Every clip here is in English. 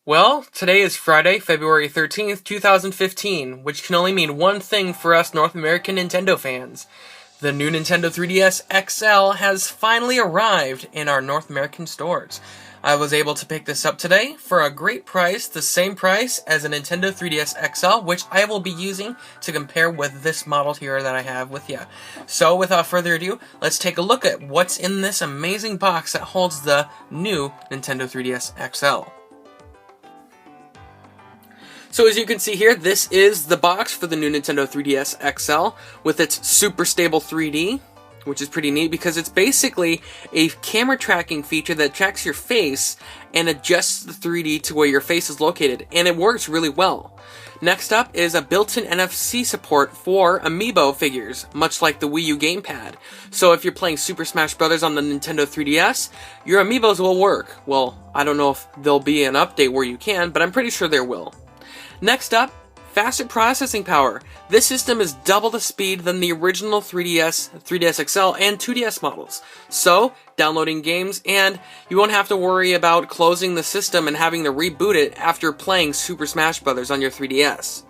Well, today is Friday, February 13th, 2015, which can only mean one thing for us North American Nintendo fans. The new Nintendo 3DS XL has finally arrived in our North American stores. I was able to pick this up today for a great price, the same price as a Nintendo 3DS XL, which I will be using to compare with this model here that I have with you. So, without further ado, let's take a look at what's in this amazing box that holds the new Nintendo 3DS XL. So as you can see here, this is the box for the new Nintendo 3DS XL with its super stable 3D, which is pretty neat because it's basically a camera tracking feature that tracks your face and adjusts the 3D to where your face is located, and it works really well. Next up is a built-in NFC support for amiibo figures, much like the Wii U gamepad. So if you're playing Super Smash Bros. On the Nintendo 3DS, your amiibos will work. Well, I don't know if there'll be an update where you can, but I'm pretty sure there will. Next up, faster processing power. This system is double the speed than the original 3DS, 3DS XL, and 2DS models. So, downloading games, and you won't have to worry about closing the system and having to reboot it after playing Super Smash Bros. On your 3DS.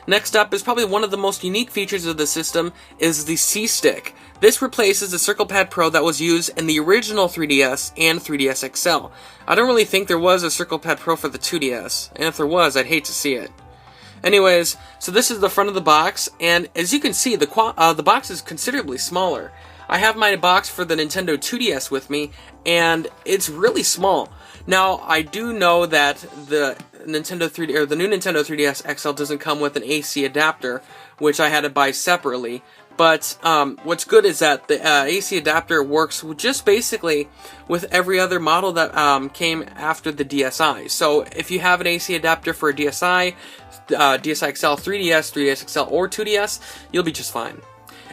Next up is probably one of the most unique features of the system is the C-Stick. This replaces the Circle Pad Pro that was used in the original 3DS and 3DS XL. I don't really think there was a Circle Pad Pro for the 2DS, and if there was, I'd hate to see it. Anyways, so this is the front of the box, and as you can see, the box is considerably smaller. I have my box for the Nintendo 2DS with me, and it's really small. Now, I do know that the new Nintendo 3DS XL doesn't come with an AC adapter, which I had to buy separately. But what's good is that the AC adapter works just basically with every other model that came after the DSi. So if you have an AC adapter for a DSi, DSi XL, 3DS, 3DS XL, or 2DS, you'll be just fine.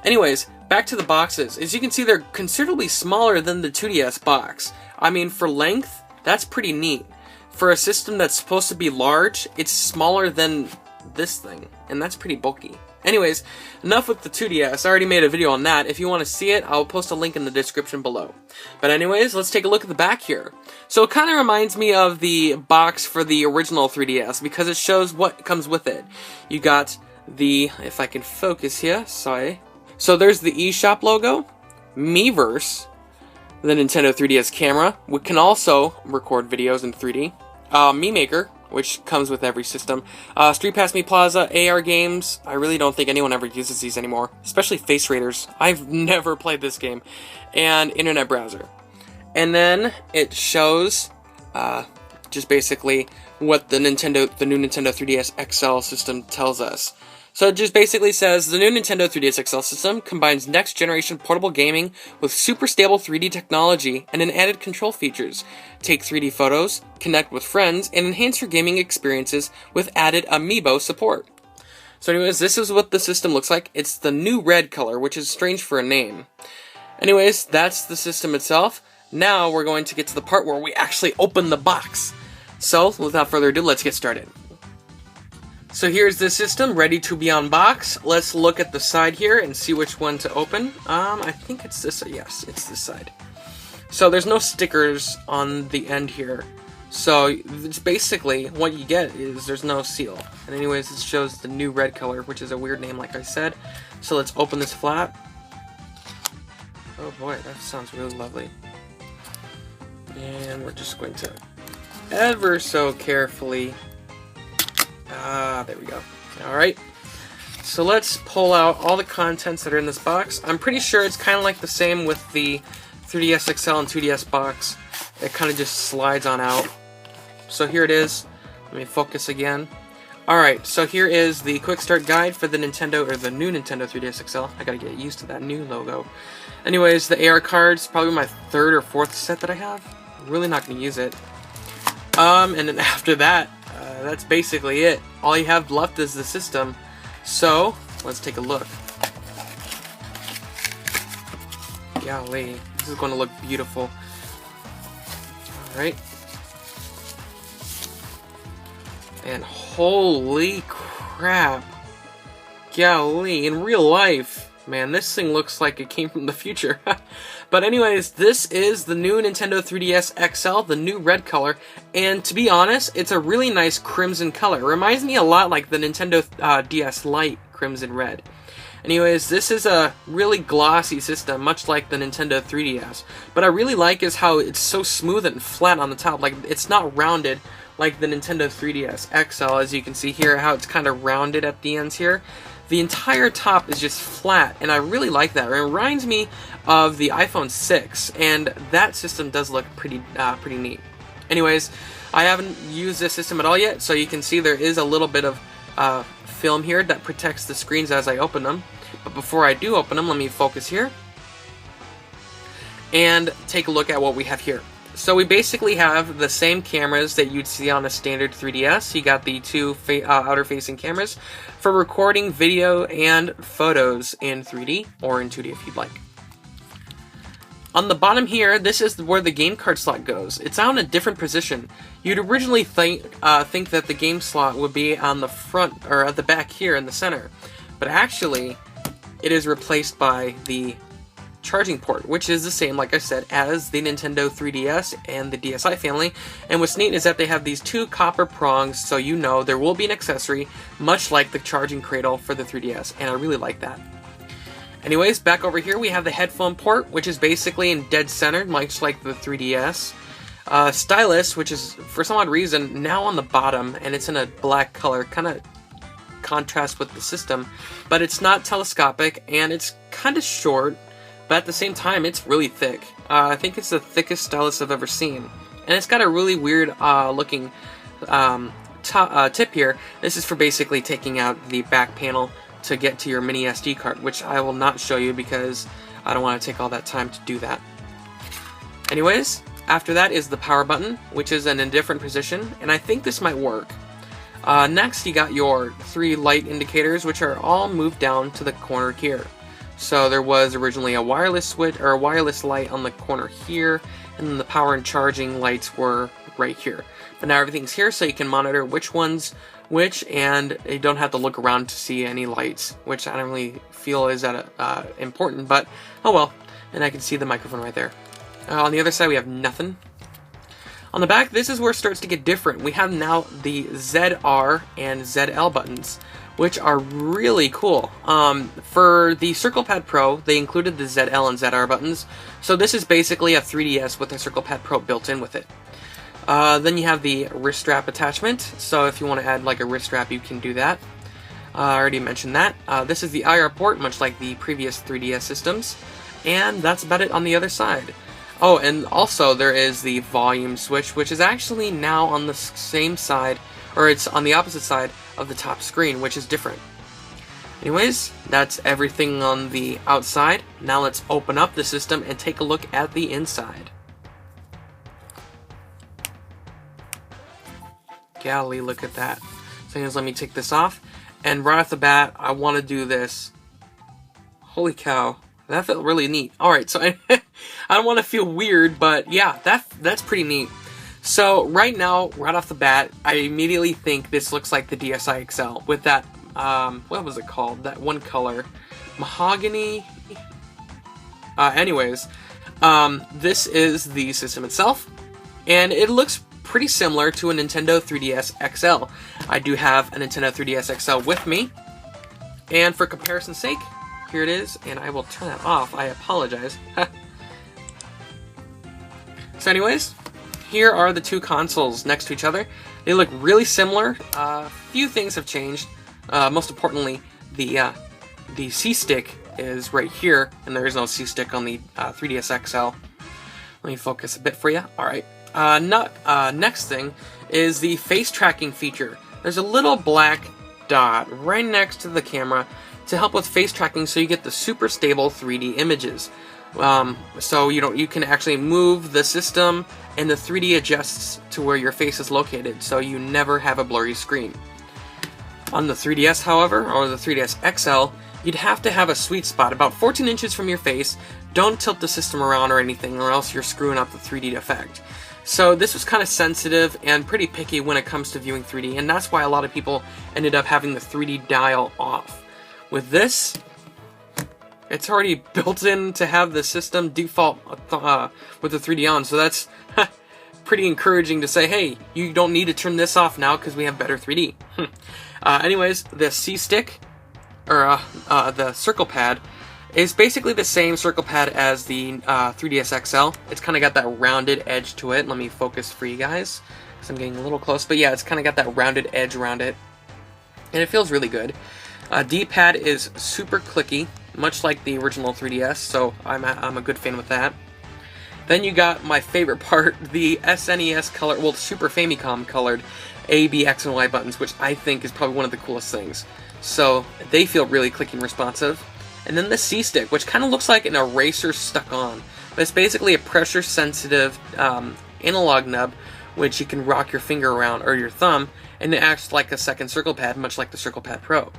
Anyways, back to the boxes. As you can see, they're considerably smaller than the 2DS box. I mean, for length, that's pretty neat. For a system that's supposed to be large, it's smaller than this thing, and that's pretty bulky. Anyways, enough with the 2DS. I already made a video on that. If you want to see it, I'll post a link in the description below. But anyways, let's take a look at the back here. So it kind of reminds me of the box for the original 3DS because it shows what comes with it. You got the, if I can focus here, sorry. So there's the eShop logo, Miiverse, the Nintendo 3DS camera, which can also record videos in 3D, Mii Maker, which comes with every system, Street Pass Me Plaza, AR games. I really don't think anyone ever uses these anymore, especially Face Raiders. I've never played this game, and Internet Browser. And then it shows just basically what the new Nintendo 3DS XL system tells us. So it just basically says, the new Nintendo 3DS XL system combines next-generation portable gaming with super stable 3D technology and an added control features. Take 3D photos, connect with friends, and enhance your gaming experiences with added amiibo support. So anyways, this is what the system looks like. It's the new red color, which is strange for a name. Anyways, that's the system itself. Now we're going to get to the part where we actually open the box. So, without further ado, let's get started. So here's the system, ready to be unboxed. Let's look at the side here and see which one to open. I think it's this, yes, it's this side. So there's no stickers on the end here. So it's basically, what you get is there's no seal. And anyways, it shows the new red color, which is a weird name like I said. So let's open this flap. Oh boy, that sounds really lovely. And we're just going to ever so carefully, there we go. Alright, so let's pull out all the contents that are in this box. I'm pretty sure it's kind of like the same with the 3DS XL and 2DS box. It kind of just slides on out. So here it is. Let me focus again. Alright, so here is the quick start guide for the Nintendo, or the new Nintendo 3DS XL. I gotta get used to that new logo. Anyways, the AR cards, probably my third or fourth set that I have. I'm really not gonna use it. And then after that, that's basically it. All you have left is the system. So, let's take a look. Golly, this is going to look beautiful. Alright. And holy crap. Golly, in real life, man, this thing looks like it came from the future. But anyways, this is the new Nintendo 3DS XL, the new red color, and to be honest, it's a really nice crimson color. It reminds me a lot like the Nintendo DS Lite crimson red. Anyways, this is a really glossy system, much like the Nintendo 3DS. But I really like is how it's so smooth and flat on the top. Like, it's not rounded like the Nintendo 3DS XL, as you can see here, how it's kind of rounded at the ends here. The entire top is just flat, and I really like that. It reminds me of the iPhone 6, and that system does look pretty neat. Anyways, I haven't used this system at all yet, so you can see there is a little bit of film here that protects the screens as I open them. But before I do open them, let me focus here and take a look at what we have here. So we basically have the same cameras that you'd see on a standard 3DS. You got the two outer facing cameras for recording video and photos in 3D or in 2D if you'd like. On the bottom here, this is where the game card slot goes. It's on a different position. You'd originally think that the game slot would be on the front or at the back here in the center, but actually it is replaced by the charging port, which is the same, like I said, as the Nintendo 3DS and the DSi family. And what's neat is that they have these two copper prongs, so you know there will be an accessory, much like the charging cradle for the 3DS, and I really like that. Anyways, back over here we have the headphone port, which is basically in dead center, much like the 3DS. Stylus, which is, for some odd reason, now on the bottom, and it's in a black color, kind of contrast with the system, but it's not telescopic, and it's kind of short, but at the same time, it's really thick. I think it's the thickest stylus I've ever seen, and it's got a really weird looking tip here. This is for basically taking out the back panel to get to your mini SD card, which I will not show you because I don't want to take all that time to do that. Anyways, after that is the power button, which is in a different position, and I think this might work. Next, you got your 3 light indicators, which are all moved down to the corner here. So there was originally a wireless switch or a wireless light on the corner here, and then the power and charging lights were right here. But now everything's here, so you can monitor which one's which, and you don't have to look around to see any lights, which I don't really feel is that important, but oh well. And I can see the microphone right there. On the other side, we have nothing. On the back, this is where it starts to get different. We have now the ZR and ZL buttons, which are really cool. For the Circle Pad Pro, they included the ZL and ZR buttons, so this is basically a 3DS with a Circle Pad Pro built in with it. Then you have the wrist strap attachment, so if you want to add like a wrist strap, you can do that. I already mentioned that. This is the IR port, much like the previous 3DS systems, and that's about it on the other side. Oh, and also there is the volume switch, which is actually now on the same side, or it's on the opposite side of the top screen, which is different. Anyways, that's everything on the outside. Now let's open up the system and take a look at the inside. Golly, look at that. So let me take this off, and right off the bat, I want to do this. Holy cow. That felt really neat. Alright, so I don't want to feel weird, but yeah, that's pretty neat. So right now, right off the bat, I immediately think this looks like the DSi XL with that, what was it called? That one color. Mahogany? Anyways, this is the system itself, and it looks pretty similar to a Nintendo 3DS XL. I do have a Nintendo 3DS XL with me, and for comparison's sake, here it is, and I will turn that off. I apologize. So anyways, here are the two consoles next to each other. They look really similar. A few things have changed. Most importantly, the C-stick is right here, and there is no C-stick on the 3DS XL. Let me focus a bit for you. Alright. Next thing is the face tracking feature. There's a little black dot right next to the camera to help with face tracking, so you get the super stable 3D images. So you can actually move the system, and the 3D adjusts to where your face is located, so you never have a blurry screen. On the 3DS, however, or the 3DS XL, you'd have to have a sweet spot about 14 inches from your face. Don't tilt the system around or anything, or else you're screwing up the 3D effect. So this was kind of sensitive and pretty picky when it comes to viewing 3D, and that's why a lot of people ended up having the 3D dial off. With this, It's already built in to have the system default with the 3D on, so that's pretty encouraging to say, hey, you don't need to turn this off now because we have better 3D. Anyways, the C-Stick, or the circle pad, is basically the same circle pad as the 3DS XL. It's kind of got that rounded edge to it. Let me focus for you guys, because I'm getting a little close. But yeah, it's kind of got that rounded edge around it, and it feels really good. D-pad is super clicky, much like the original 3DS, so I'm a good fan with that. Then you got my favorite part, the SNES color, well, Super Famicom colored A, B, X, and Y buttons, which I think is probably one of the coolest things. So they feel really clicky and responsive. And then the C-Stick, which kind of looks like an eraser stuck on, but it's basically a pressure-sensitive analog nub, which you can rock your finger around, or your thumb, and it acts like a second circle pad, much like the Circle Pad Pro.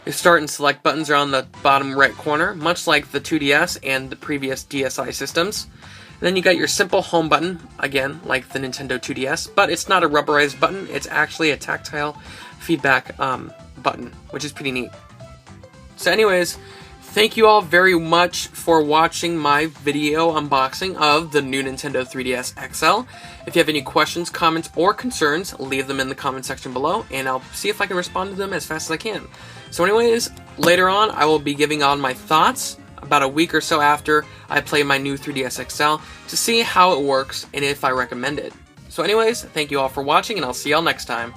Your start and select buttons are on the bottom right corner, much like the 2DS and the previous DSi systems. And then you got your simple home button, again, like the Nintendo 2DS, but it's not a rubberized button, it's actually a tactile feedback button, which is pretty neat. So anyways, thank you all very much for watching my video unboxing of the new Nintendo 3DS XL. If you have any questions, comments, or concerns, leave them in the comment section below, and I'll see if I can respond to them as fast as I can. So anyways, later on, I will be giving on my thoughts about a week or so after I play my new 3DS XL to see how it works and if I recommend it. So anyways, thank you all for watching, and I'll see y'all next time.